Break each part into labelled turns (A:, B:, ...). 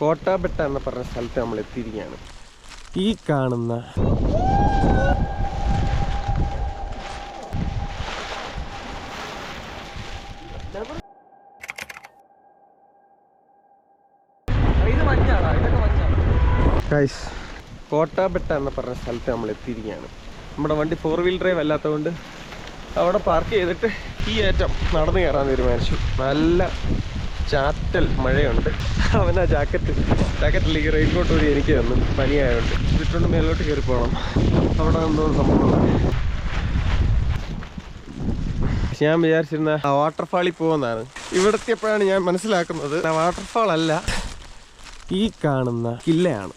A: കോട്ടാബെട്ട എന്ന് പറഞ്ഞ സ്ഥലത്ത് നമ്മൾ എത്തിയിരിക്കുകയാണ്. ഈ കാണുന്ന കോട്ടാബെട്ട എന്ന് പറഞ്ഞ സ്ഥലത്ത് നമ്മൾ എത്തിയിരിക്കുകയാണ്. നമ്മുടെ വണ്ടി 4 വീൽ ഡ്രൈവ് അല്ലാത്തതുകൊണ്ട് അവിടെ പാർക്ക് ചെയ്തിട്ട് ഈ ഏറ്റം നടന്നു കയറാൻ തീരുമാനിച്ചു. നല്ല ചാറ്റൽ മഴയുണ്ട്. അവൻ ആ ജാക്കറ്റിൽ ഈ റെയിൻകോട്ട് കൂടി എനിക്ക് തന്നു, പനിയായതുകൊണ്ട്. ചുറ്റുകൊണ്ട് മേലോട്ട് കയറി പോകണം. അവിടെ എന്തോ സംഭവം ഞാൻ വിചാരിച്ചിരുന്ന ആ വാട്ടർഫാളിൽ പോകുന്നതാണ്. ഇവിടെ എത്തിയപ്പോഴാണ് ഞാൻ മനസ്സിലാക്കുന്നത് വാട്ടർഫാൾ അല്ല, ഈ കാണുന്ന കില്ലയാണ്.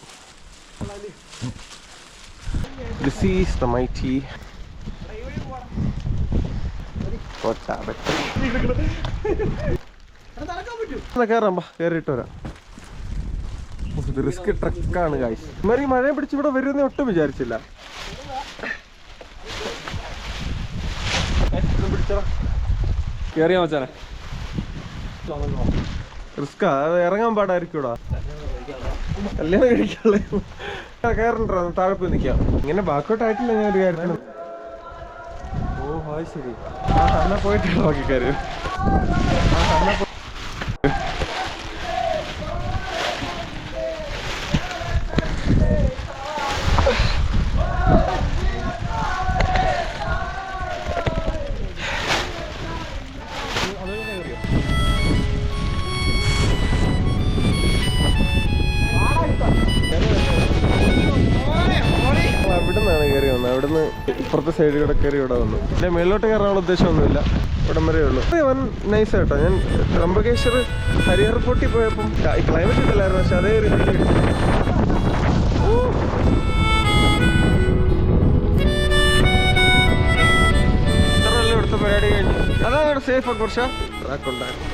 A: This is the mighty കോട്ടാബെട്ട. കയറാം, കയറിയിട്ട് വരാം. ഇത് റിസ്ക് ട്രക്കാണ് ഗൈസ്. ഈ മഴയെ പിടിച്ച് ഇവിടെ വരുമെന്ന് ഒട്ടും വിചാരിച്ചില്ല.
B: കേറിയാ മച്ചാനെ,
A: റിസ്കാ, അത് ഇറങ്ങാൻ പാടായിരിക്കും. ഇവിടെ കല്യാണം കഴിക്കാളെ കയറണ്ടോ, താഴെ പോയി നിൽക്കാം. ഇങ്ങനെ ബാക്കോട്ടായിട്ടില്ല ഞാൻ ഒരു കാര്യത്തിന്. ഓ ഹായ്, ശരി. എന്നാ പോയിട്ട് ബാക്കി കാര്യം. അവിടുന്ന് ഇപ്പുറത്തെ സൈഡിൽ കൂടെ കയറി ഇവിടെ വന്നു. പിന്നെ മേലോട്ട് കയറാനുള്ള ഉദ്ദേശമൊന്നുമില്ല, ഇവിടം വരെ ഉള്ളൂ. അവൻ നൈസ് കേട്ടോ. ഞാൻ ത്രംബകേശ്വർ ഹരിഹർ ഫോർട്ടിൽ പോയപ്പം ക്ലൈമറ്റ് ഇട്ടല്ലായിരുന്നു, പക്ഷെ അതേ ഒരു ഇത്ര നല്ല ഇവിടുത്തെ പരിപാടി കഴിഞ്ഞു. അതാണ് ഇവിടെ സേഫ്. കുറച്ച് ട്രാക്ക് ഉണ്ടായിരുന്നു.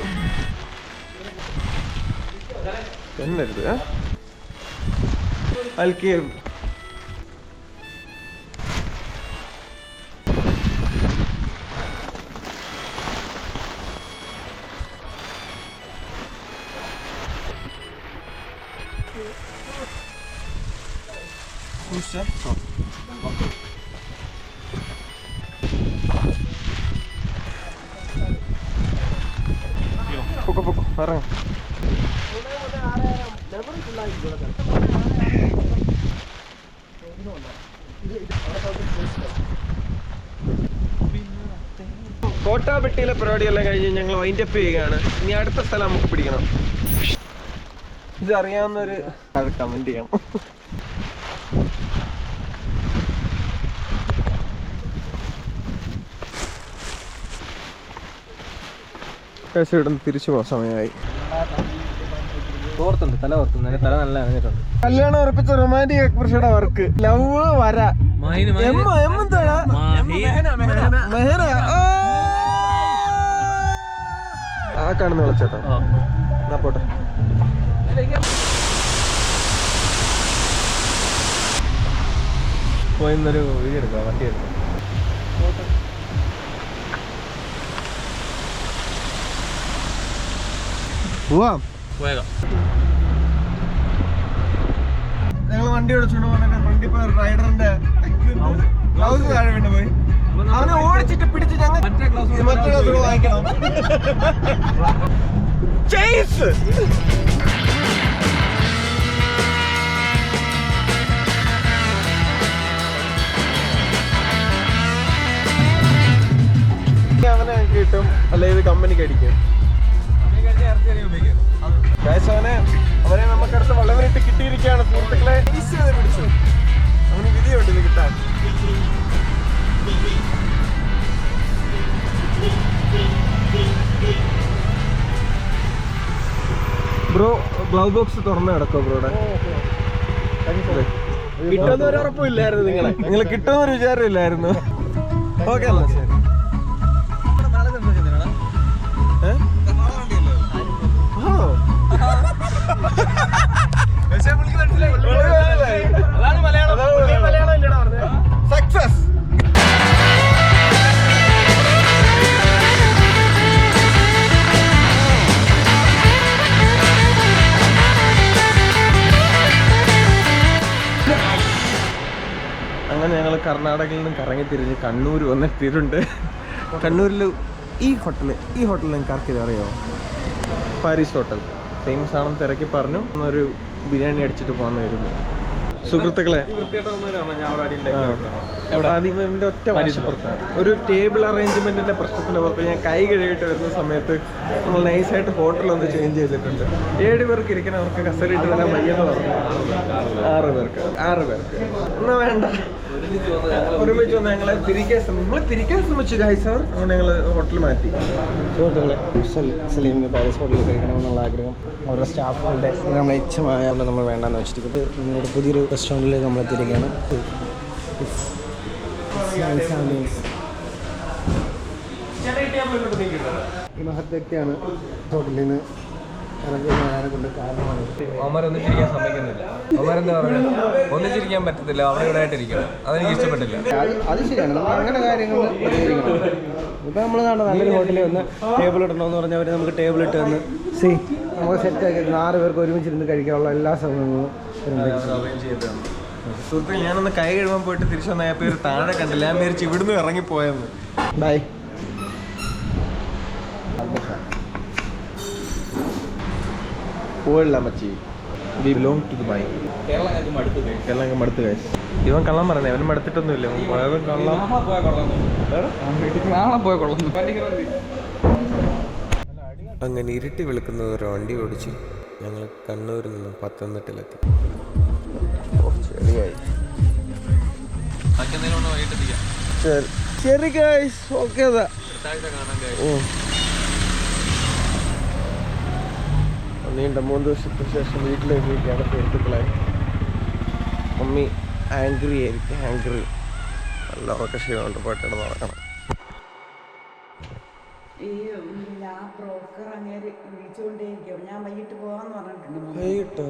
A: എന്നരുത് അൽക്കേവ്. കോട്ടാബെട്ടിയിലെ പരിപാടിയെല്ലാം കഴിഞ്ഞ് ഞങ്ങൾ വൈൻഡപ്പ് ചെയ്യുകയാണ്. ഇനി അടുത്ത സ്ഥലം നമുക്ക് പിടിക്കണം. ഇതറിയാവുന്നൊരു കമന്റ് ചെയ്യണം. ഇവിടുന്ന് തിരിച്ചു പോകാൻ സമയമായി.
B: തല നല്ല അനങ്ങിയിട്ടുണ്ട്.
A: കല്യാണം ഉറപ്പിച്ച റൊമാൻറ്റിക് എക്സ്പ്രഷയുടെ വർക്ക്. ലവ് വര ആ കാണുന്ന വിളിച്ചേട്ടാ. എന്നാ പോട്ടെ.
B: പോയിന്നൊരു വീഡിയോ എടുക്കാം, വണ്ടി എടുക്കാം.
A: ഞങ്ങൾ വണ്ടി ഓടിച്ചോണ്ട് പോകുന്ന വണ്ടി റൈഡറിന്റെ ഗ്ലൗസ് താഴെ വീണ് പോയി. അവനെ ഓടിച്ചിട്ട് പിടിച്ച് ഞങ്ങൾ മറ്റേ ഗ്ലൗസ് വാങ്ങിക്കണം. അവനെ കിട്ടും, അല്ലെ ഇത് കമ്പനിക്ക് അടിക്കും. അവനെ നമുക്കടുത്ത് വളവനിട്ട് കിട്ടിയിരിക്കുകയാണ് സുഹൃത്തുക്കളെ. പിടിച്ചു, അവന് വിധിയുണ്ട് ഇത് കിട്ടാൻ. ബ്രോ ഗ്ലൗ ബോക്സ് തുറന്ന് കിടക്കോ ബ്രോയുടെ? കിട്ടുന്ന ഒരു ഉറപ്പില്ലായിരുന്നു. നിങ്ങളെ കിട്ടുമെന്നൊരു വിചാരമില്ലായിരുന്നു. ഓക്കെ അല്ല, ശരി. സക്സസ്. കർണാടകയിൽ നിന്നും കറങ്ങി തിരിഞ്ഞ് കണ്ണൂർ വന്നെത്തിയിട്ടുണ്ട്. കണ്ണൂരിൽ ഈ ഹോട്ടൽ നിങ്ങൾക്ക് ആർക്കിത് അറിയോ? പാരീസ് ഹോട്ടൽ ഫേമസ് ആണെന്ന് തിരക്കി പറഞ്ഞു. ഒരു ബിരിയാണി അടിച്ചിട്ട് പോകാമെന്നായിരുന്നു. സുഹൃത്തുക്കളെ, അതിന്റെ ഒറ്റ വാശിപ്പുറത്താണ് ഒരു ടേബിൾ അറേഞ്ച്മെന്റിന്റെ പ്രശ്നത്തിന്റെ പുറത്ത് ഞാൻ കൈ കഴുകിയിട്ട് വരുന്ന സമയത്ത് നമ്മൾ നൈസായിട്ട് ഹോട്ടലൊന്ന് ചേഞ്ച് ചെയ്തിട്ടുണ്ട്. 7 പേർക്ക് ഇരിക്കുന്നവർക്ക് കസരിട്ട് തരാൻ വയ്യെന്ന് പറഞ്ഞു. 6 പേർക്ക് എന്നാ വേണ്ട, ഒരുമിച്ച് വന്ന് ഞങ്ങളെ തിരിക്കാൻ ശ്രമിച്ചു ഗൈസ്. അതുകൊണ്ട് ഞങ്ങൾ ഹോട്ടൽ മാറ്റി.
B: സുഹൃത്തുക്കളെ, സലീമിന് പാരീസ് ഹോട്ടലിൽ കഴിക്കണമെന്നുള്ള ആഗ്രഹം ഓരോ സ്റ്റാഫുകളുടെ നമ്മളെ ഇച്ഛമായ നമ്മൾ വേണ്ടെന്ന് വെച്ചിട്ട് നിങ്ങളുടെ പുതിയൊരു റെസ്റ്റോറൻറ്റിലേക്ക് നമ്മൾ എത്തിയിരിക്കുകയാണ്. ഈ മഹത് വ്യക്തിയാണ് ഹോട്ടലിൽ നിന്ന് കൊണ്ട് കാരണമാണ്.
C: അവന്മാരൊന്നും ചിരിക്കാൻ സമ്മതിക്കുന്നില്ല. അവന്മാരെന്താ പറയുക, ഒന്നും ചിരിക്കാൻ പറ്റത്തില്ല, അവിടെ ഇവിടെ ആയിട്ടിരിക്കണം. അതെനിക്ക് ഇഷ്ടപ്പെട്ടില്ല.
B: അത് ശരിയാണ്, നമ്മൾ അങ്ങനെ കാര്യങ്ങൾ പരിഹരിക്കണം. ഇപ്പം നമ്മൾ നല്ലൊരു ഹോട്ടലിൽ വന്ന് ടേബിൾ ഇടണമെന്ന് പറഞ്ഞാൽ അവർ നമുക്ക് ടേബിൾ ഇട്ട് തന്ന് നമുക്ക് സെറ്റാക്കി 6 പേർക്ക് ഒരുമിച്ചിരുന്ന് കഴിക്കാനുള്ള എല്ലാ സമയങ്ങളും
A: അറേഞ്ച് ചെയ്തതാണ്. സുഹൃത്തുക്കൾ, ഞാനൊന്ന് കൈ കഴുകാൻ പോയിട്ട് തിരിച്ചു വന്ന പേര് താഴെ കണ്ടില്ല. ഞാൻ വിചാരിച്ച് ഇവിടുന്ന് ഇറങ്ങിപ്പോയെന്ന്.
B: ബൈ.
A: പോയില്ല മച്ചി, we belong to Dubai. Keralam മടുത്ത് കഴിച്ചു. ഇവൻ കള്ളം പറഞ്ഞേ, അവന് മടുത്തിട്ടൊന്നുമില്ല. പോയവൻ കള്ളം
C: പോയ കൊള്ളുന്നു.
A: അങ്ങനെ ഇരുട്ടി വിളിക്കുന്നത് ഒരു വണ്ടി ഓടിച്ച് ഞങ്ങൾ കണ്ണൂരിൽ നിന്ന് പത്തനംതിട്ടയിലെത്തി. ശരിയായി. ശരി ഗൈസ്, ഓക്കെ. നീണ്ട 3 ദിവസത്തിന് ശേഷം വീട്ടിലെത്തിയിരിക്കുകയാണ് സുഹൃത്തുക്കളെ. മമ്മി ആംഗ്രി ആയിരിക്കും, നല്ല ഉറക്കക്ഷീണമുണ്ട്. പോയിട്ട് നടക്കണം.
D: ഈ ബ്രോക്കർ അങ്ങനെ വിളിച്ചുകൊണ്ടേയിരിക്കും. ഞാൻ വൈകിട്ട് പോകാമെന്ന് പറഞ്ഞിട്ടുണ്ട്.
A: വൈകിട്ടോ?